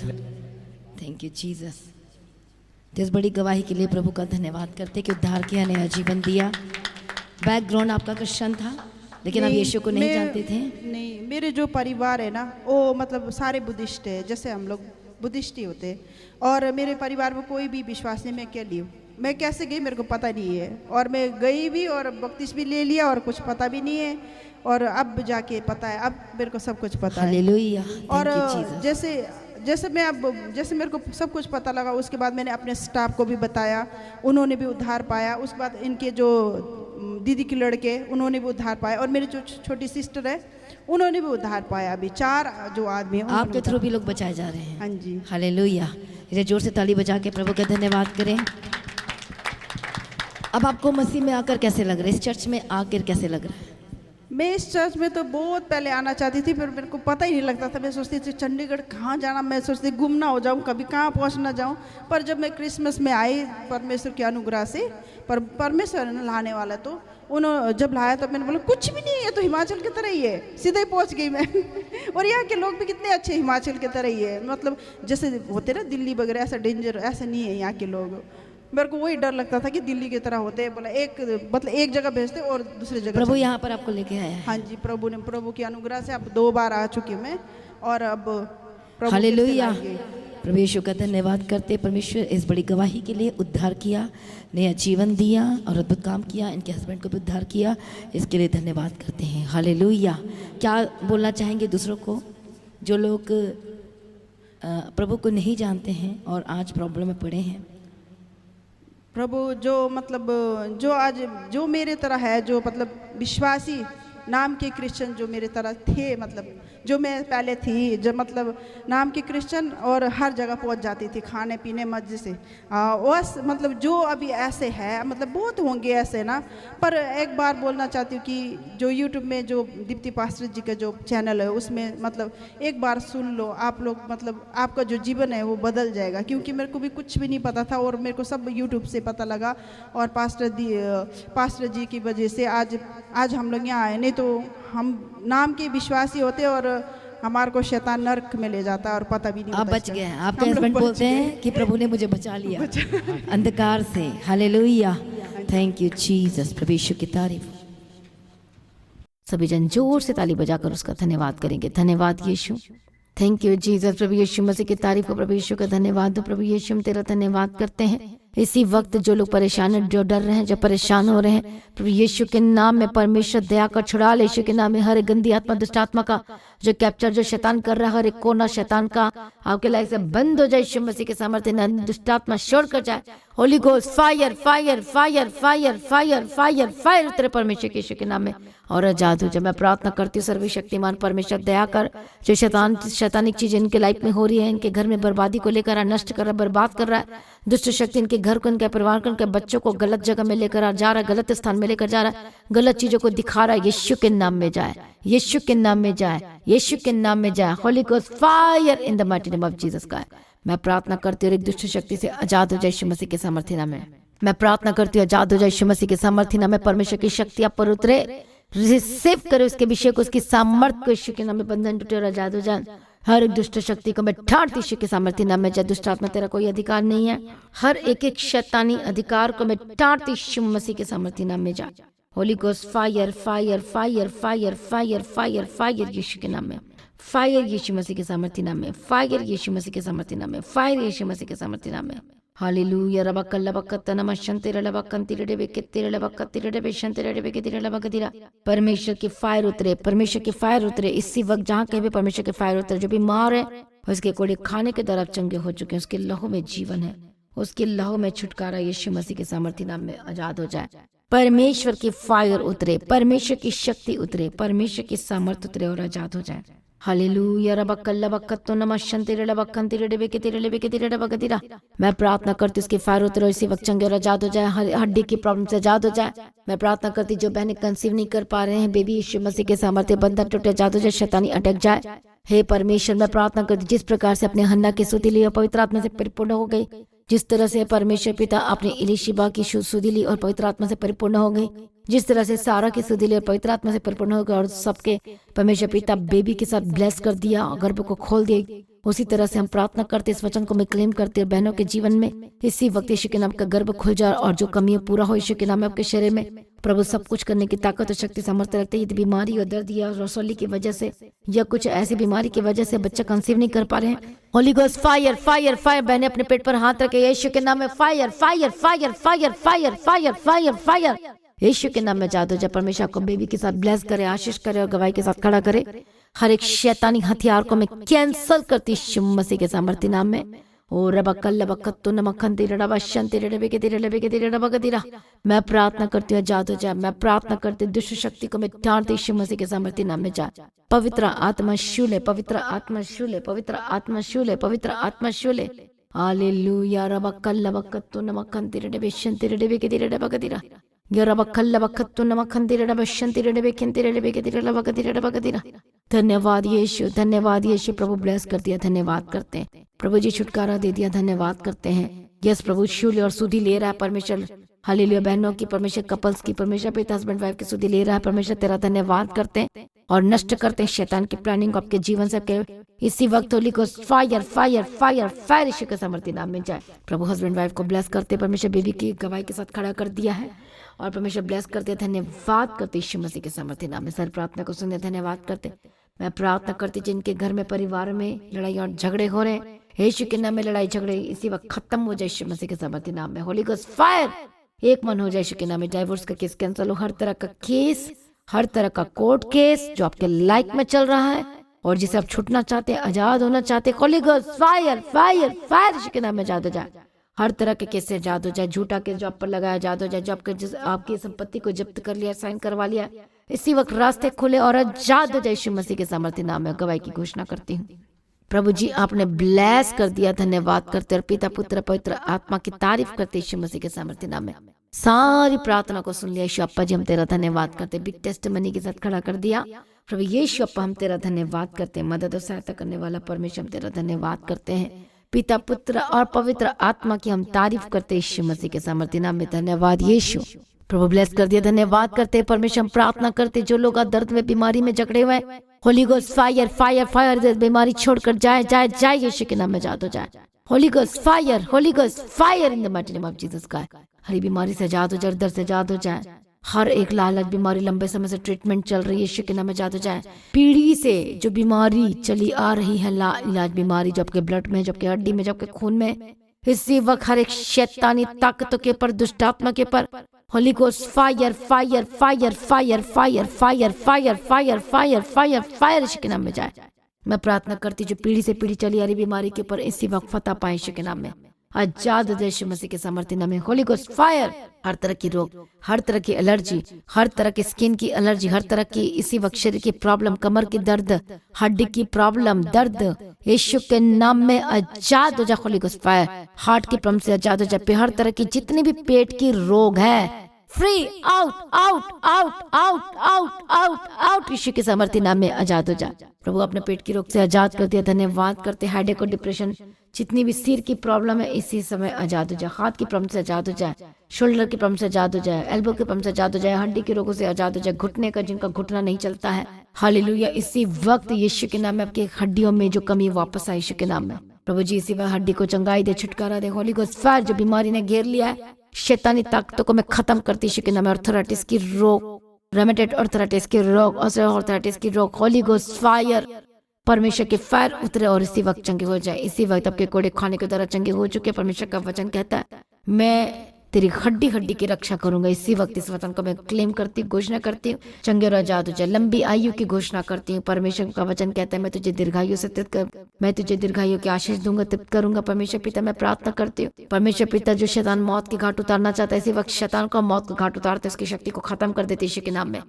thank you Jesus. तो इस बड़ी गवाही के लिए प्रभु का धन्यवाद करते कि उद्धार किया, नया जीवन दिया। बैकग्राउंड आपका क्रिश्चियन था लेकिन आप यीशु को नहीं जानते थे? नहीं, मेरे जो परिवार है ना वो मतलब सारे बुद्धिस्ट है, जैसे हम लोग बुद्धिस्ट ही होते। और मेरे परिवार में कोई भी विश्वास नहीं। मैं क्या ली, मैं कैसे गई मेरे को पता नहीं है। और मैं गई भी और बपतिस्मा भी ले लिया और कुछ पता भी नहीं है। और अब जाके पता है, अब मेरे को सब कुछ पता है। हालेलुया, और जैसे मैं अब जैसे मेरे को सब कुछ पता लगा, उसके बाद मैंने अपने स्टाफ को भी बताया, उन्होंने भी उद्धार पाया। उसके बाद इनके जो दीदी के लड़के उन्होंने भी उद्धार पाया। और मेरी जो छोटी सिस्टर है उन्होंने भी उद्धार पाया। अभी 4 जो आदमी हैं आपके थ्रू भी लोग बचाए जा रहे हैं। हाँ जी, हालेलुया। इसे जोर से ताली बजा के प्रभु का धन्यवाद करें। अब आपको मसीह में आकर कैसे लग रहा है? इस चर्च में आकर कैसे लग रहा है? मैं इस चर्च में तो बहुत पहले आना चाहती थी, फिर मेरे को पता ही नहीं लगता था। मैं सोचती थी चंडीगढ़ कहाँ जाना, मैं सोचती गुम ना हो जाऊँ, कभी कहाँ पहुँच ना जाऊँ। पर जब मैं क्रिसमस में आई परमेश्वर के अनुग्रह से, परमेश्वर ने लाने वाला, तो उन्होंने जब लाया तब मैंने बोला कुछ भी नहीं है, तो हिमाचल की तरह ही है। सीधे ही पहुँच गई मैं और यहाँ के लोग भी कितने अच्छे, हिमाचल की तरह ही है। मतलब जैसे होते ना दिल्ली वगैरह, ऐसा डेंजर ऐसा नहीं है यहाँ के लोग। मेरे को वही डर लगता था कि दिल्ली की तरह होते हैं। बोला एक जगह भेजते और दूसरी जगह। प्रभु यहाँ पर आपको लेके आया है। हाँ जी, प्रभु की अनुग्रह से अब 2 बार आ चुकी हूँ मैं। और अब प्रभु हालेलुया। फिर से लाएंगे। प्रभु यीशु का धन्यवाद करते हैं। परमेश्वर इस बड़ी गवाही के लिए उद्धार किया, नया जीवन दिया और अद्भुत काम किया, इनके हस्बैंड को भी उद्धार किया, इसके लिए धन्यवाद करते हैं। हालेलुया। क्या बोलना चाहेंगे दूसरों को जो लोग प्रभु को नहीं जानते हैं और आज प्रॉब्लम में पड़े हैं? प्रभु जो मतलब जो आज जो मेरे तरह है, जो मतलब विश्वासी नाम के क्रिश्चियन जो मेरे तरह थे, मतलब जो मैं पहले थी, जो मतलब नाम के क्रिश्चियन और हर जगह पहुंच जाती थी खाने पीने मस्जिद से, बस मतलब जो अभी ऐसे है, मतलब बहुत होंगे ऐसे ना। पर एक बार बोलना चाहती हूँ कि जो यूट्यूब में जो दीप्ति पास्टर जी का जो चैनल है उसमें मतलब एक बार सुन लो आप लोग, मतलब आपका जो जीवन है वो बदल जाएगा। क्योंकि मेरे को भी कुछ भी नहीं पता था और मेरे को सब यूट्यूब से पता लगा और पास्टर जी की वजह से आज हम लोग यहाँ आए। नहीं तो हम नाम के विश्वासी होते और हमारे को शैतान नरक में ले जाता और पता भी नहीं आप होता बच चलता। गए हैं। आपके हम लोग हस्बैंड बच बोलते गए। हैं कि प्रभु ने मुझे बचा लिया अंधकार से। हालेलुया। Thank you Jesus. प्रभु यीशु की तारीफ। सभी जन जोर से ताली बजाकर उसका धन्यवाद करेंगे। धन्यवाद यीशु। Thank you Jesus. प्रभु यीशु मसीह की तारीफ हो। प्रभु यीशु का धन्यवाद दो। प्रभु यीशु हम तेरा धन्यवाद करते हैं। इसी वक्त जो लोग परेशान हैं, जो डर रहे हैं, जो परेशान हो रहे हैं, प्रभु यीशु के नाम में परमेश्वर दया कर छुड़ा ले। यीशु के नाम में हर एक गंदी आत्मा, दुष्ट आत्मा का जो कैप्चर जो शैतान कर रहा है, हर एक कोना शैतान का आपके लायक से बंद हो जाए। यीशु मसीह के सामर्थ्य न दुष्ट आत्मा छोड़ कर जाए। Holy ghost fire fire fire fire fire fire fire तेरे परमेश्वर के यीशु के नाम में और आजाद हो जाए। मैं प्रार्थना करती हूँ सर्वशक्तिमान परमेश्वर दया कर, जो शैतानिक चीज इनके लाइफ में हो रही है, इनके घर में बर्बादी को लेकर नष्ट कर रहा है, बर्बाद कर रहा है। दुष्ट शक्ति इनके घर को, इनके परिवार को, इनके बच्चों को गलत जगह में लेकर जा रहा है, गलत स्थान में लेकर जा रहा है, गलत चीजों को दिखा रहा है। यीशु के नाम में जाए, यीशु के नाम में जाए, यीशु के नाम में जाए। Holy ghost fire in the mighty name of Jesus का मैं प्रार्थना करती हूँ। एक दुष्ट शक्ति से आजाद हो जाए यीशु मसीह के सामर्थ्य नाम में। मैं प्रार्थना करती हूँ आजाद हो जाए यीशु मसीह के सामर्थ्य नाम में। परमेश्वर की शक्ति आप पर उतरे, रिसीव करे उसके विषय को, उसकी सामर्थ को यीशु के नाम में। बंधन टूटे और आजाद हो जाए। हर एक दुष्ट शक्ति को मैं ठाड़ती यीशु के सामर्थ्य नाम में। जाए दुष्ट आत्मा तेरा कोई अधिकार नहीं है। हर एक शैतानी अधिकार को मैं ठाड़ती यीशु मसीह के सामर्थ्य नाम में। जाए holy ghost fire fire fire fire fire fire fire Yeshu के नाम में। फायर यीशु मसीह के सामर्थ्य नाम में। फायर यीशु मसीह के सामर्थ्य नाम में। फायर यीशु मसीह के सामर्थ्य नाम में। हालेलुया। परमेश्वर की फायर उतरे, परमेश्वर की फायर उतरे इसी वक्त जहाँ कहीं भी परमेश्वर की फायर उतरे। जो बीमार है उसके कोड़े खाने के द्वारा चंगे हो चुके हैं, उसके लहू में जीवन है, उसके लहू में छुटकारा यीशु मसीह के सामर्थ्य नाम में आजाद हो जाए। परमेश्वर की फायर उतरे, परमेश्वर की शक्ति उतरे, परमेश्वर की सामर्थ उतरे और आजाद हो जाए। हालेलुया। मैं प्रार्थना करती हूँ उसकी फायर उतरे, इसी वक्त चंगे और आजाद हो जाए। हड्डी की प्रॉब्लम से आजाद हो जाए। मैं प्रार्थना करती जो बहनें कंसीव नहीं कर पा रहे हैं, बेबी यीशु मसीह के सामर्थ्य बंधन टूटे आजाद हो जाए, शैतानी अटक जाए। हे परमेश्वर मैं प्रार्थना करती जिस प्रकार से अपने हन्ना की स्तुति ली और पवित्र आत्मा से परिपूर्ण हो गई, जिस तरह से परमेश्वर पिता अपने इलीशिबा की स्तुति ली और पवित्र आत्मा से परिपूर्ण हो गई, जिस तरह से सारा की स्तुति ली और पवित्र आत्मा से परिपूर्ण हो गई और सबके परमेश्वर पिता बेबी के साथ ब्लेस कर दिया और गर्भ को खोल दिया, उसी तरह से हम प्रार्थना करते इस वचन को मैं क्लेम करते बहनों के जीवन में इसी वक्त यीशु के नाम का गर्भ खुल जाए और जो कमियां पूरा हो यीशु के नाम में। आपके शरीर में प्रभु सब कुछ करने की ताकत और शक्ति सामर्थ्य रखते हैं। यदि बीमारी और दर्द या रसौली की वजह से या कुछ ऐसी बीमारी की वजह से बच्चा कंसीव नहीं कर पा रहे हैं, holy ghost fire fire fire. बहने अपने पेट पर हाथ रखे यीशु के नाम में। Fire fire fire fire fire fire fire fire Yeshu के नाम में जादू जब परमेश्वर को बेबी के साथ ब्लेस करे, आशीष करे और गवाही के साथ खड़ा करे। हर एक शैतानी हथियार को मैं कैंसल करती यीशु मसीह के सामर्थ्य नाम में। ओ रबकल बकत्तो नमखंती रडा शंति रडबे के रडबा गदिरा। मैं प्रार्थना करती हूँ जादू जा। मैं प्रार्थना करती दुष्ट शक्ति को मैं डांटती यीशु मसीह के सामर्थ्य नाम में। जा पवित्र आत्मा शूले, पवित्र आत्मा शूले, पवित्र आत्मा शूले, पवित्र आत्मा शूले। हालेलुया। रबकल बकत्तो नमखंती रडबे शंति रडबे के रडबा गदिरा। धन्यवाद यीशु, धन्यवाद यीशु। प्रभु ब्लेस कर दिया, धन्यवाद करते हैं। प्रभु जी छुटकारा दे दिया, धन्यवाद करते हैं। यस प्रभु शूल्य और सुधि ले रहा है परमेश्वर। हालेलुया। बहनों की परमेश्वर, कपल्स की परमेश्वर, पिता हस्बैंड वाइफ की सुधि ले रहा है परमेश्वर। तेरा धन्यवाद करते हैं और नष्ट करते हैं शैतान की प्लानिंग आपके जीवन से। इसी वक्त होली को fire fire fire fire Yeshu के सामर्थ्य नाम में जाए। प्रभु हस्बैंड वाइफ को ब्लेस करते परमेश्वर, बेबी की गवाही के साथ खड़ा कर दिया है और परमेश्वर ब्लेस करते, धन्यवाद करते यीशु मसीह के सामर्थ्य नाम में। सर प्रार्थना को सुनने धन्यवाद करते मैं प्रार्थना करती हूँ जिनके घर में परिवार में लड़ाई और झगड़े हो रहे हैं, यीशु के नाम में लड़ाई झगड़े इसी वक्त खत्म हो जाए यीशु मसीह के सामर्थ्य नाम में। होली गोस्ट फायर, एक मन हो जाए यीशु के नाम में। डाइवोर्स का केस कैंसिल हो, हर तरह का केस, हर तरह का कोर्ट केस जो आपके लाइफ में चल रहा है और जिसे आप छूटना चाहते हैं, आजाद होना चाहते हैं, holy ghost fire fire fire Yeshu के नाम में आजाद हो जाए। हर तरह के केस से आजाद हो जाए, झूठा केस जो आप पर लगाया आजाद हो जाए, जो आपकी संपत्ति को जब्त कर लिया, साइन करवा लिया, इसी वक्त रास्ते खुले और आजाद हो जाए यीशु मसीह के सामर्थ्य नाम में। गवाही की घोषणा करती हूँ प्रभु जी आपने ब्लेस कर दिया, धन्यवाद करते और पिता पुत्र पवित्र आत्मा की तारीफ करते यीशु मसीह के सामर्थ्य नाम में। सारी प्रार्थना को सुन लिया यीशु अप्पा जी, हम तेरा धन्यवाद करते, बिग टेस्टिमनी के साथ खड़ा कर दिया प्रभु यीशु अप्पा, हम तेरा धन्यवाद करते हैं। मदद और सहायता करने वाला परमेश्वर हम तेरा धन्यवाद करते हैं। पिता पुत्र और पवित्र आत्मा की हम तारीफ करते यीशु मसीह के सामर्थ्य नाम में। धन्यवाद यीशु, प्रभु ब्लेस कर दिया, धन्यवाद करते परमेश्वर। हम प्रार्थना करते जो लोग दर्द में बीमारी में जकड़े हुए, Holi ghost fire fire fire, बीमारी छोड़कर जाए जाए जाए यीशु के नाम में आजाद हो जाए। Holy ghost fire, Holi ghost fire in the mighty name of Jesus का। हर बीमारी से आजाद हो जाए, दर्द से आजाद हो जाए। हर एक लालच बीमारी लंबे समय से ट्रीटमेंट चल रही है यीशु के नाम में आजाद हो जाए। पीढ़ी से जो बीमारी चली आ रही है, इलाज बीमारी जो आपके ब्लड में, जो आपके हड्डी में, जो आपके खून में, इसी वक्त हर एक शैतानी ताकतों के ऊपर, दुष्ट आत्मा के ऊपर holy ghost fire fire fire fire fire fire fire fire fire fire fire Yeshu के नाम में जाए। मैं प्रार्थना करती जो पीढ़ी से पीढ़ी चली आ रही बीमारी के ऊपर इसी वक्त फतह पाए यीशु के नाम में। आजाद हो जाए यीशु मसीह के सामर्थ्य नाम में। होली गोस्ट फायर, हर तरह की रोग, हर तरह की एलर्जी, हर तरह की स्किन की एलर्जी, हर तरह की इसी वक्त शरीर की प्रॉब्लम, कमर की दर्द, हड्डी की प्रॉब्लम, दर्द, यीशु के नाम में आजाद हो जाए। होली गोस्ट फायर, हार्ट की प्रॉब्लम से आजाद हो जाए। हर तरह की जितनी भी पेट की रोग है, free out out out out out out out Yeshu के सामर्थ्य नाम में आजाद हो जाए। प्रभु अपने पेट की रोग से आजाद कर दिया, धन्यवाद करते। हेडेक और डिप्रेशन, जितनी भी सिर की प्रॉब्लम है इसी समय आजाद हो जाए। हाथ की प्रॉब्लम से आजाद हो जाए, शोल्डर की प्रॉब्लम से आजाद हो जाए, एल्बो की प्रॉब्लम से आजाद हो जाए, हड्डी के रोगों से आजाद हो जाए, घुटने का जिनका घुटना नहीं चलता है, हालेलुया, इसी वक्त यीशु के नाम में आपकी हड्डियों में जो कमी वापस आए यीशु के नाम में। प्रभु जी इसी वक्त हड्डी को चंगाई दे, छुटकारा दे। होली गोस्ट फायर, जो बीमारी ने घेर लिया है, शैतानी ताकतों को मैं खत्म करती यीशु के नाम में। अर्थराइटिस की रोग, रेमेटेड अर्थराइटिस की रोग, ऑस्टियोआर्थराइटिस की रोग, होली गोस्ट फायर, परमेश्वर के फायर उतरे और इसी वक्त चंगे हो जाए। इसी वक्त आपके कोड़े खाने के द्वारा चंगे हो चुके। परमेश्वर का वचन कहता है मैं तेरी हड्डी हड्डी की रक्षा करूंगा। इसी वक्त इस वचन को मैं क्लेम करती, घोषणा करती हूँ, चंगे और आजाद हो जाए। लंबी आयु की घोषणा करती हूँ। परमेश्वर का वचन कहता है मैं तुझे दीर्घायु से मैं तुझे दीर्घायु की आशीष दूंगा, तृप्त करूंगा। परमेश्वर पिता मैं प्रार्थना करती हूँ, परमेश्वर पिता जो शैतान मौत की घाट उतारना चाहता है, इसी वक्त शैतान को मौत का घाट उतारते, उसकी शक्ति को खत्म कर देते यीशु के नाम में।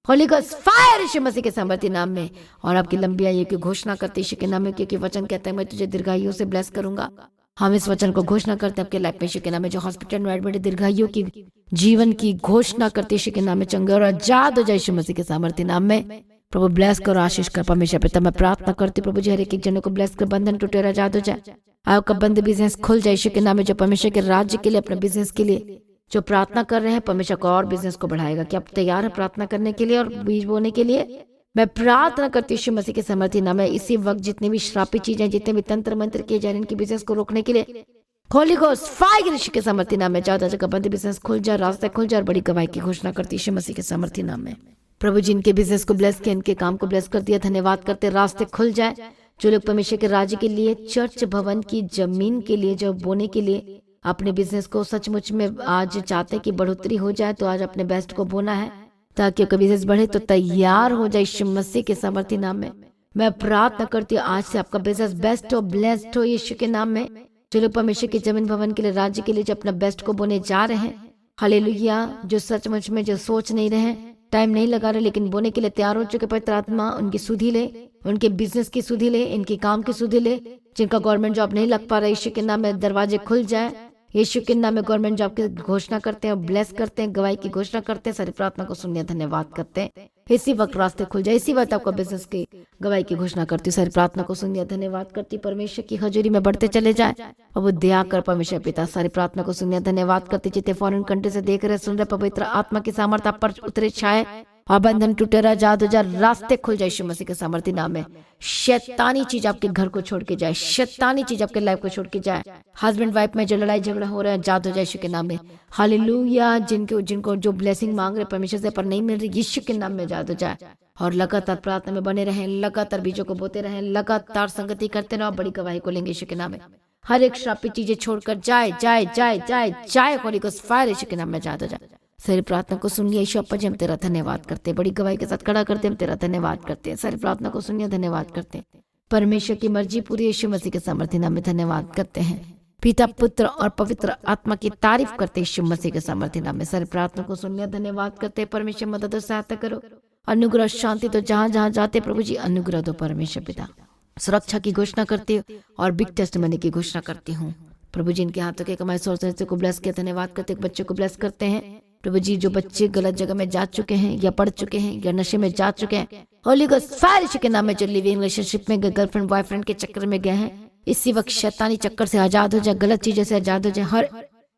होली गोस्ट फायर यीशु मसीह के सामर्थ्य नाम में। और आपकी लंबी आयु की घोषणा करते यीशु के नाम में, क्योंकि वचन कहता है मैं तुझे दीर्घायु से ब्लेस करूंगा। हम इस वचन को घोषणा करते हैं आपके लाइफ में यीशु के नाम में। जो हॉस्पिटल में एडमिट दीर्घायु की जीवन की घोषणा करते यीशु के नाम में, चंगे और आजाद हो जाए यीशु मसीह के सामर्थ्य नाम में। प्रभु ब्लेस करो, आशीष कर। परमेश्वर पिता मैं प्रार्थना करती प्रभु जी हर एक जनों को ब्लेस कर, बंधन टूटे और आजाद हो जाए। आपका बंद बिजनेस खुल जाए यीशु के नाम में। जो परमेश्वर के राज्य के लिए, अपने बिजनेस के लिए जो प्रार्थना कर रहे हैं, परमेश्वर को और बिजनेस को बढ़ाएगा। क्या आप तैयार है प्रार्थना करने के लिए और बीज बोने के लिए? मैं प्रार्थना करती हूँ यीशु मसीह के सामर्थ्य नाम में। इसी वक्त जितनी भी श्रापित चीजें, जितने भी तंत्र मंत्र किए जा रहे हैं, इनके बिजनेस को रोकने के लिए होली गोस्ट फायर यीशु के सामर्थ्य नाम में। ज्यादा जगह बंद बिजनेस खुल जाए, रास्ते खुल जाए और बड़ी गवाही की घोषणा करती यीशु मसीह के सामर्थ्य नाम में। प्रभु जी इनके बिजनेस को ब्लेस किया, इनके काम को ब्लेस कर दिया, धन्यवाद करते। रास्ते खुल जाए। जो लोग परमेश्वर के राज्य के लिए, चर्च भवन की जमीन के लिए, जो बोने के लिए अपने बिजनेस को सचमुच में आज चाहते कि बढ़ोतरी हो जाए, तो आज अपने बेस्ट को बोना है ताकि आपका बिजनेस बढ़े, तो तैयार हो जाए यीशु मसीह के सामर्थ्य नाम में। मैं प्रार्थना करती हूँ आज से आपका बिजनेस बेस्ट हो, ब्लेस्ड हो यीशु के नाम में। जो लोग परमेश्वर की जमीन भवन के लिए, राज्य के लिए जो अपना बेस्ट को बोने जा रहे हैं, हालेलुया, जो सचमुच में जो सोच नहीं रहे, टाइम नहीं लगा रहे, लेकिन बोने के लिए तैयार हो चुके, पवित्र आत्मा उनकी सुधि ले, उनके बिजनेस की सुधि ले, इनके काम की सुधि ले। जिनका गवर्नमेंट जॉब नहीं लग पा रहा, यीशु के नाम में दरवाजे खुल जाए। यीशु के नाम में गवर्नमेंट जॉब की घोषणा करते हैं, ब्लेस करते हैं, गवाही की घोषणा करते हैं। सारी प्रार्थना को सुनिए, धन्यवाद करते हैं। इसी वक्त रास्ते खुल जाए। इसी वक्त आपका बिजनेस की गवाही की घोषणा करती हूँ। सारी प्रार्थना को सुनिए, धन्यवाद करती। परमेश्वर की हजूरी में बढ़ते चले जाए और वो दया कर परमेश्वर पिता। सारी प्रार्थना को सुनिए, धन्यवाद करती। जितने फॉरेन कंट्री से देख रहे, सुन रहे, पवित्र आत्मा की सामर्थ्य आप पर उतरे, छाए और बंधन टूटे, आजाद हो जाए, रास्ते खुल जाए यीशु मसीह के सामर्थ्य नाम में। शैतानी चीज आपके घर को छोड़ के जाए, शैतानी चीज आपके लाइफ को छोड़ के जाए। हस्बैंड वाइफ में जो लड़ाई झगड़ा हो रहा है, आजाद हो जाए यीशु के नाम में। हालेलुया। जिनको जो ब्लेसिंग मांग रहे परमेश्वर से पर नहीं मिल रही, यीशु के नाम में आजाद हो जाए। और लगातार प्रार्थना में बने रहें, लगातार बीजों को बोते रहें, लगातार संगति करते रहो, बड़ी गवाही को लेंगे यीशु के नाम में। हर एक श्रापित चीजें छोड़कर जाए जाए जाए जाए जाए। होली गोस्ट फायर यीशु के नाम में आजाद हो जाए। सारी प्रार्थना को सुनिए यीशु अप्पा जी, हम तेरा धन्यवाद करते हैं, बड़ी गवाही के साथ खड़ा करते हैं, हम तेरा धन्यवाद करते हैं। सारी प्रार्थना को सुनिए, धन्यवाद करते हैं। परमेश्वर की मर्जी पूरी यीशु मसीह के सामर्थ्य नाम में धन्यवाद करते हैं। पिता पुत्र और पवित्र आत्मा की तारीफ करते यीशु मसीह के सामर्थ्य नाम में। सारी प्रार्थना को सुनिए, धन्यवाद करते हैं। परमेश्वर मदद और सहायता करो, अनुग्रह शांति तो जहां जहां जाते प्रभु जी अनुग्रह दो। परमेश्वर पिता सुरक्षा की घोषणा करती हूँ और बिग टेस्टिमनी की घोषणा करती हूँ प्रभु जी। इनके हाथों के कमाई सोर्स को ब्लेस किया, धन्यवाद करते, बच्चों को ब्लेस करते हैं प्रभु जी। जो बच्चे गलत जगह में जा चुके हैं या पढ़ चुके हैं या नशे में जा चुके हैं, होली गोस्ट फायर यीशु के नाम में। जो लिविंग रिलेशनशिप में गर्लफ्रेंड बॉयफ्रेंड के चक्कर में गए हैं, इसी वक्त शैतानी चक्कर से आजाद हो जाए, गलत चीजों से आजाद हो जाए, हर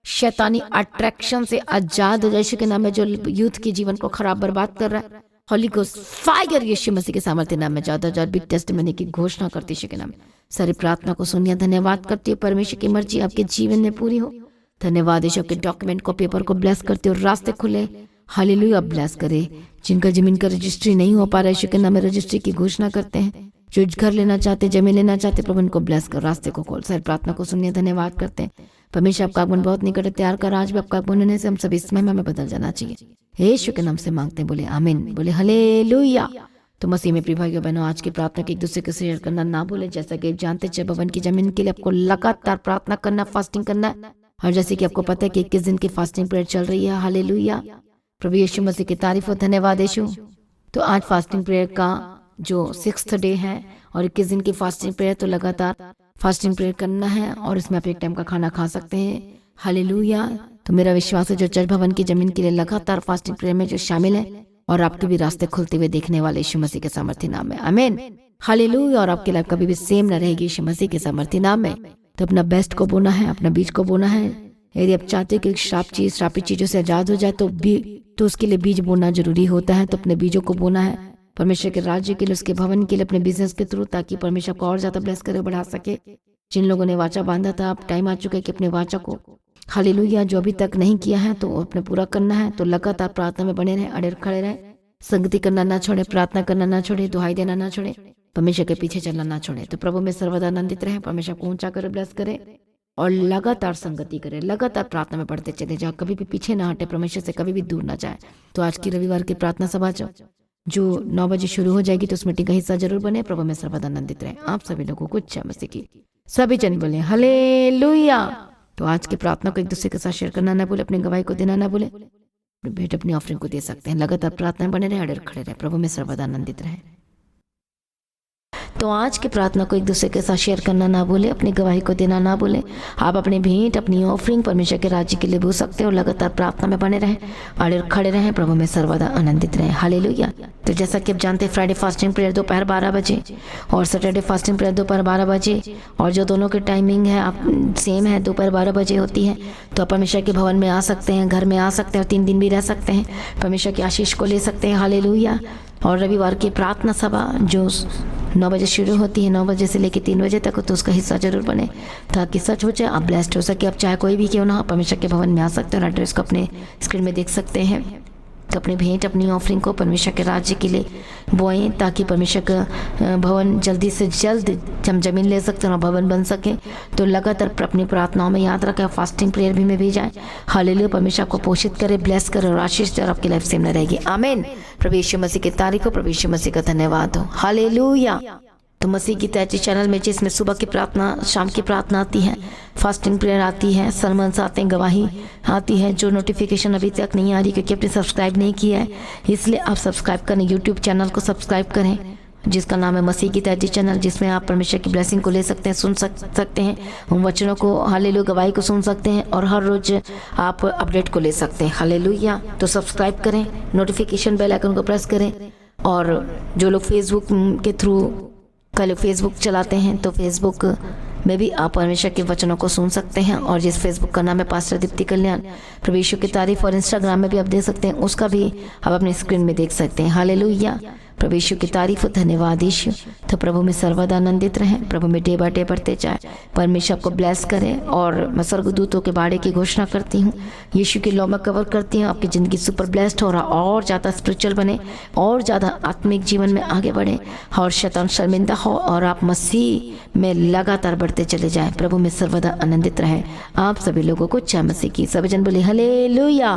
शैतानी अट्रैक्शन से आजाद हो जाए यीशु के नाम में। जो यूथ के जीवन को खराब बर्बाद कर रहा है, होली गोस्ट फायर यीशु मसीह के सामर्थ्य नाम में ज्यादा ज्यादा बिग टेस्टिमनी की घोषणा करती यीशु के नाम में। सारी प्रार्थना को सुनिए, धन्यवाद करती है। परमेश्वर की मर्जी आपके जीवन में पूरी हो। धन्यवाद यीशु, के डॉक्यूमेंट को पेपर को ब्लेस करते हो, रास्ते खुले, हालेलुया ब्लेस करे। जिनका जमीन का रजिस्ट्री नहीं हो पा रहा है, यीशु के नाम में रजिस्ट्री की घोषणा करते हैं। जो घर लेना चाहते, जमीन लेना चाहते, प्रभु उनको ब्लेस कर, रास्ते को खोल। सारी प्रार्थना को सुनिए, धन्यवाद करते हैं। परमेश्वर आपका आगमन बहुत निकट है, तैयार कर। आज भी आपका आगमन होने से हम सभी इस महिमा में बदल जाना चाहिए। यीशु के नाम से मांगते हैं, बोले आमीन, बोले हालेलुया। तो मसीह में प्रिय भाइयों बहनों, आज की प्रार्थना के एक दूसरे के शेयर करना ना भूले। जैसा कि जानते हैं, भवन की जमीन के लिए आपको लगातार प्रार्थना करना, फास्टिंग करना। और जैसे कि आपको पता है कि 21 दिन की फास्टिंग प्रेयर चल रही है, हालेलुया। प्रभु यीशु मसीह की तारीफ हो, धन्यवाद यीशु। तो आज फास्टिंग प्रेयर का जो 6th डे है और 21 दिन की फास्टिंग प्रेयर, तो लगातार फास्टिंग प्रेयर करना है और इसमें आप एक टाइम का खाना खा सकते हैं, हालेलुया। तो मेरा विश्वास है जो चर्च भवन की जमीन के लिए लगातार फास्टिंग प्रेयर में जो शामिल है, और आपके भी रास्ते खुलते हुए देखने वाले यीशु मसीह के सामर्थ्य नाम में, आमीन, हालेलुया। और आपकी लाइफ कभी भी सेम न रहेगी यीशु मसीह के सामर्थ्य नाम में। तो अपना बेस्ट को बोना है, अपना बीज को बोना है। यदि आप चाहते हो कि श्रापित चीजों से आजाद हो जाए, तो उसके लिए बीज बोना जरूरी होता है। तो अपने बीजों को बोना है परमेश्वर के राज्य के लिए, उसके भवन के लिए, अपने बिजनेस के थ्रू, ताकि परमेश्वर को और ज्यादा ब्लेस करे, बढ़ा सके। जिन लोगों ने वाचा बांधा था, अब टाइम आ चुका है कि अपने वाचा को, हालेलुया, जो अभी तक नहीं किया है तो अपने पूरा करना है। तो लगातार प्रार्थना में बने रहे, अड़े खड़े रहे, संगति करना ना छोड़े, प्रार्थना करना ना छोड़े, दुहाई देना ना छोड़े, परमेश्वर के पीछे चलना ना छोड़े। तो प्रभु में सर्वदा आनंदित रहे, परमेश्वर को ऊंचा करे, ब्लेस करे और लगातार संगति करे, लगातार प्रार्थना में बढ़ते चले जाओ, कभी भी पीछे ना हटे, परमेश्वर से कभी भी दूर ना जाए। तो आज की रविवार की प्रार्थना सभा जो 9 बजे शुरू हो जाएगी, तो उस मीटिंग का हिस्सा जरूर बने। प्रभु में सर्वदा आनंदित रहे। आप सभी लोगों को इच्छा मसीह की सभी जन बोले हालेलुया। तो आज की प्रार्थना को एक दूसरे के साथ शेयर करना ना भूले, अपनी गवाही को देना ना भूले, भेंट अपनी ऑफरिंग को दे सकते हैं। लगातार प्रार्थना में बने रहे, अड़े खड़े रहे, प्रभु में सर्वदा आनंदित रहे। तो आज की प्रार्थना को एक दूसरे के साथ शेयर करना ना भूले, अपनी गवाही को देना ना भूले। आप अपनी भेंट, अपनी ऑफरिंग परमेश्वर के राज्य के लिए भूल सकते हो। लगातार प्रार्थना में बने रहें, अड़े खड़े रहें, प्रभु में सर्वदा आनंदित रहें, हालेलुया। तो जैसा कि आप जानते हैं, फ्राइडे फास्टिंग प्रेयर दोपहर 12 बजे और सैटरडे फास्टिंग प्रेयर दोपहर 12 बजे, और जो दोनों की टाइमिंग है आप सेम है, दोपहर 12 बजे होती है। तो आप परमेश्वर के भवन में आ सकते हैं, घर में आ सकते हैं और 3 दिन भी रह सकते हैं, परमेश्वर की आशीष को ले सकते हैं, हालेलुया। और रविवार की प्रार्थना सभा जो 9 बजे शुरू होती है, 9 बजे से लेकर 3 बजे तक, तो उसका हिस्सा जरूर बने, ताकि सच हो जाए, आप ब्लेस्ड हो सके। आप चाहे कोई भी क्यों ना, परमेश्वर के भवन में आ सकते हैं और एड्रेस को अपने स्क्रीन में देख सकते हैं। तो अपनी भेंट, अपनी ऑफरिंग को परमेश्वर के राज्य के लिए बोएं, ताकि परमेश्वर का भवन जल्दी से जल्द हम जमीन ले सकते हैं और भवन बन सके। तो लगातार अपनी प्रार्थनाओं में याद रखें, फास्टिंग प्रेयर भी में भी जाएं, हालेलुया। परमेश्वर को पोषित करे, ब्लेस करे और आशीष दे, और आपकी लाइफ सेम न रहेगी, आमीन। प्रभु यीशु मसीह की तारीफ हो, प्रभु यीशु मसीह का धन्यवाद हो, हालेलुया। तो मसीह की तैयारी चैनल में जिसमें सुबह की प्रार्थना, शाम की प्रार्थना आती है, फास्टिंग प्रेयर आती है, सरमन्स आते हैं, गवाही आती है। जो नोटिफिकेशन अभी तक नहीं आ रही क्योंकि आपने सब्सक्राइब नहीं किया है, इसलिए आप सब्सक्राइब करें, यूट्यूब चैनल को सब्सक्राइब करें जिसका नाम है मसीह की तैयारी चैनल, जिसमें आप परमेश्वर की ब्लेसिंग को ले सकते हैं, सुन सकते हैं, उन वचनों को, हालेलुया, गवाही को सुन सकते हैं और हर रोज आप अपडेट को ले सकते हैं, हालेलुया। तो सब्सक्राइब करें, नोटिफिकेशन बेल आइकन को प्रेस करें। और जो लोग फेसबुक के थ्रू, कल फेसबुक चलाते हैं, तो फेसबुक में भी आप परमेश्वर के वचनों को सुन सकते हैं। और जिस फेसबुक का नाम है पास्टर दीप्ति कल्याण प्रभु यीशु की तारीफ, और इंस्टाग्राम में भी आप देख सकते हैं, उसका भी आप अपनी स्क्रीन में देख सकते हैं। हालेलुया, प्रभु यीशु की तारीफ हो, धन्यवाद यीशु। तो प्रभु में सर्वदा आनंदित रहें, प्रभु में डे बाय डे बढ़ते जाए। परमेश्वर आपको ब्लेस करें। और मैं स्वर्गदूतों के बाड़े की घोषणा करती हूँ, यीशु की लौ में कवर करती हूँ, आपकी ज़िंदगी सुपर ब्लेस्ड हो रहा, और ज़्यादा स्पिरिचुअल बने, और ज़्यादा आत्मिक जीवन में आगे बढ़े, और शैतान शर्मिंदा हो, और आप मसीह में लगातार बढ़ते चले जाएं। प्रभु में सर्वदा आनंदित रहें। आप सभी लोगों को जय मसीह की। सभी जन बोले हालेलुया।